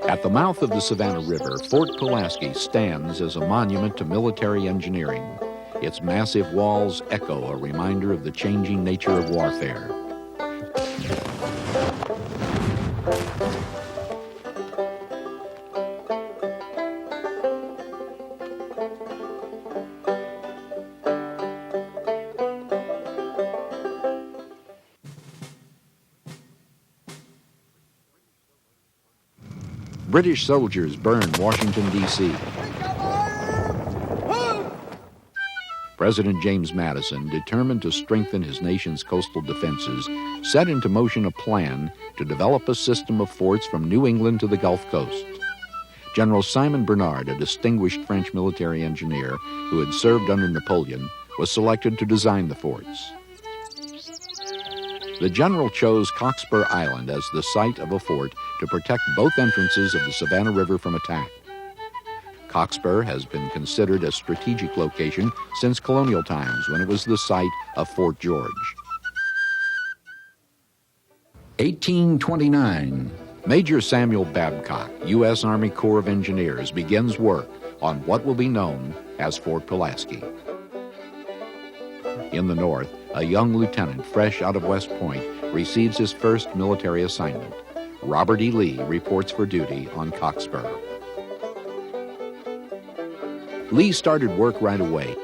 At the mouth of the Savannah River, Fort Pulaski stands as a monument to military engineering. Its massive walls echo a reminder of the changing nature of warfare. British soldiers burned Washington, D.C. President James Madison, determined to strengthen his nation's coastal defenses, set into motion a plan to develop a system of forts from New England to the Gulf Coast. General Simon Bernard, a distinguished French military engineer who had served under Napoleon, was selected to design the forts. The general chose Cockspur Island as the site of a fort to protect both entrances of the Savannah River from attack. Cockspur has been considered a strategic location since colonial times, when it was the site of Fort George. 1829. Major Samuel Babcock, U.S. Army Corps of Engineers, begins work on what will be known as Fort Pulaski. In the north, a young lieutenant fresh out of West Point receives his first military assignment. Robert E. Lee reports for duty on Cockspur. Lee started work right away.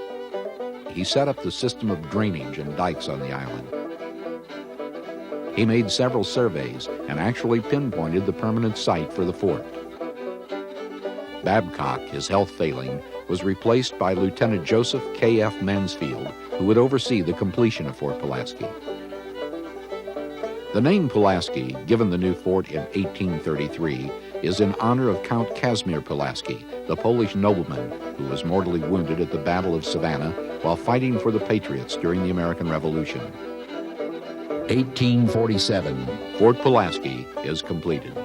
He set up the system of drainage and dikes on the island. He made several surveys and actually pinpointed the permanent site for the fort. Babcock, his health failing, was replaced by Lieutenant Joseph K.F. Mansfield, who would oversee the completion of Fort Pulaski. The name Pulaski, given the new fort in 1833, is in honor of Count Casimir Pulaski, the Polish nobleman who was mortally wounded at the Battle of Savannah while fighting for the Patriots during the American Revolution. 1847. Fort Pulaski is completed.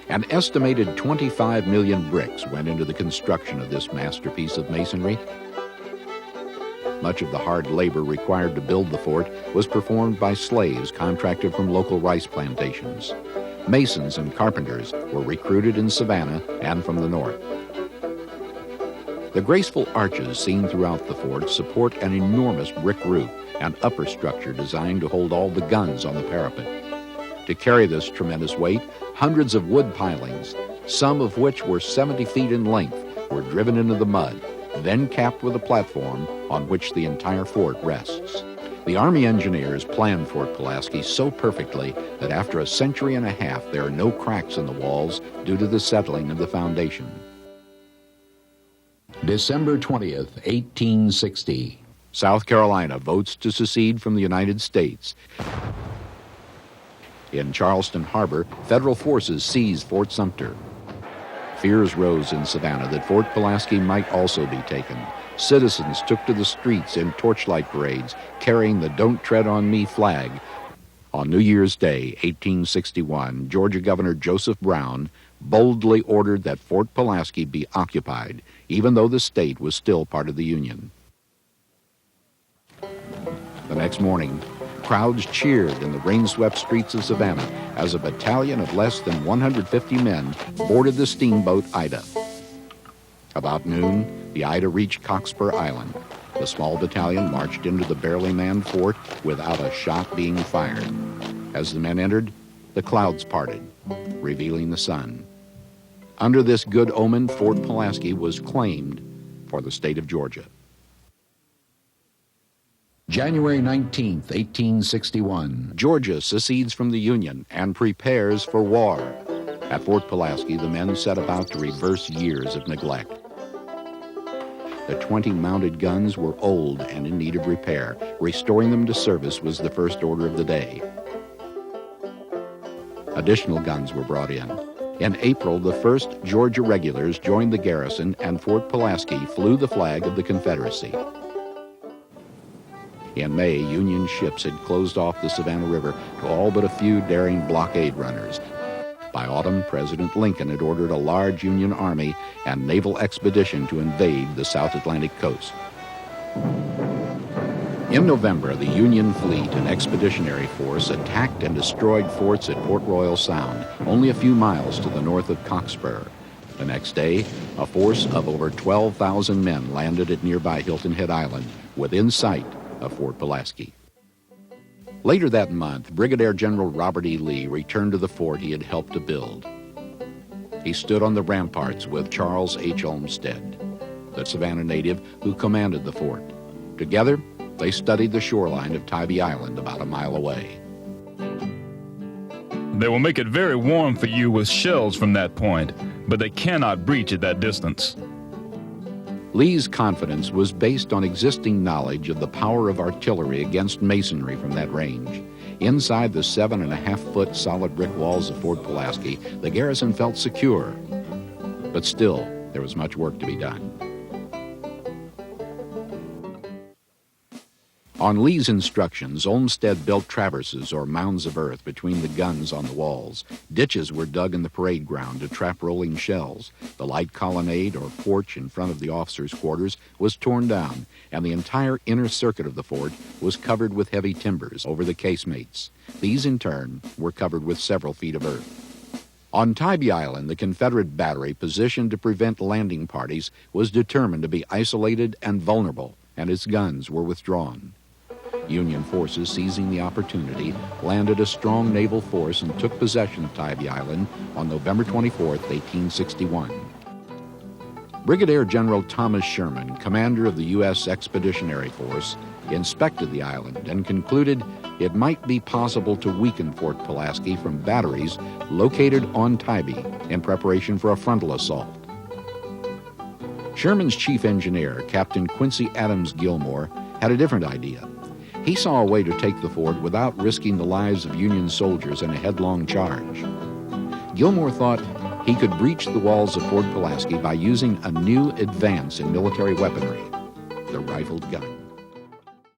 An estimated 25 million bricks went into the construction of this masterpiece of masonry. Much of the hard labor required to build the fort was performed by slaves contracted from local rice plantations. Masons and carpenters were recruited in Savannah and from the north. The graceful arches seen throughout the fort support an enormous brick roof and upper structure designed to hold all the guns on the parapet. To carry this tremendous weight, hundreds of wood pilings, some of which were 70 feet in length, were driven into the mud, then capped with a platform on which the entire fort rests. The Army engineers planned Fort Pulaski so perfectly that after a century and a half, there are no cracks in the walls due to the settling of the foundation. December 20th, 1860. South Carolina votes to secede from the United States. In Charleston Harbor, federal forces seized Fort Sumter. Fears rose in Savannah that Fort Pulaski might also be taken. Citizens took to the streets in torchlight parades, carrying the "Don't Tread on Me" flag. On New Year's Day, 1861, Georgia Governor Joseph Brown boldly ordered that Fort Pulaski be occupied, even though the state was still part of the Union. The next morning, crowds cheered in the rain-swept streets of Savannah as a battalion of less than 150 men boarded the steamboat Ida. About noon, the Ida reached Cockspur Island. The small battalion marched into the barely manned fort without a shot being fired. As the men entered, the clouds parted, revealing the sun. Under this good omen, Fort Pulaski was claimed for the state of Georgia. January 19th, 1861. Georgia secedes from the Union and prepares for war. At Fort Pulaski, the men set about to reverse years of neglect. The 20 mounted guns were old and in need of repair. Restoring them to service was the first order of the day. Additional guns were brought in. In April, the 1st Georgia Regulars joined the garrison, and Fort Pulaski flew the flag of the Confederacy. In May, Union ships had closed off the Savannah River to all but a few daring blockade runners. By autumn, President Lincoln had ordered a large Union army and naval expedition to invade the South Atlantic coast. In November, the Union fleet and expeditionary force attacked and destroyed forts at Port Royal Sound, only a few miles to the north of Cockspur. The next day, a force of over 12,000 men landed at nearby Hilton Head Island, within sight of Fort Pulaski. Later that month, Brigadier General Robert E. Lee returned to the fort he had helped to build. He stood on the ramparts with Charles H. Olmsted, the Savannah native who commanded the fort. Together, they studied the shoreline of Tybee Island about a mile away. They will make it very warm for you with shells from that point, but they cannot breach at that distance. Lee's confidence was based on existing knowledge of the power of artillery against masonry from that range. Inside the 7.5-foot solid brick walls of Fort Pulaski, the garrison felt secure. But still, there was much work to be done. On Lee's instructions, Olmsted built traverses or mounds of earth between the guns on the walls. Ditches were dug in the parade ground to trap rolling shells. The light colonnade or porch in front of the officers' quarters was torn down, and the entire inner circuit of the fort was covered with heavy timbers over the casemates. These, in turn, were covered with several feet of earth. On Tybee Island, the Confederate battery positioned to prevent landing parties was determined to be isolated and vulnerable, and its guns were withdrawn. Union forces, seizing the opportunity, landed a strong naval force and took possession of Tybee Island on November 24, 1861. Brigadier General Thomas Sherman, commander of the U.S. Expeditionary Force, inspected the island and concluded it might be possible to weaken Fort Pulaski from batteries located on Tybee in preparation for a frontal assault. Sherman's chief engineer, Captain Quincy Adams Gilmore, had a different idea. He saw a way to take the fort without risking the lives of Union soldiers in a headlong charge. Gilmore thought he could breach the walls of Fort Pulaski by using a new advance in military weaponry, the rifled gun.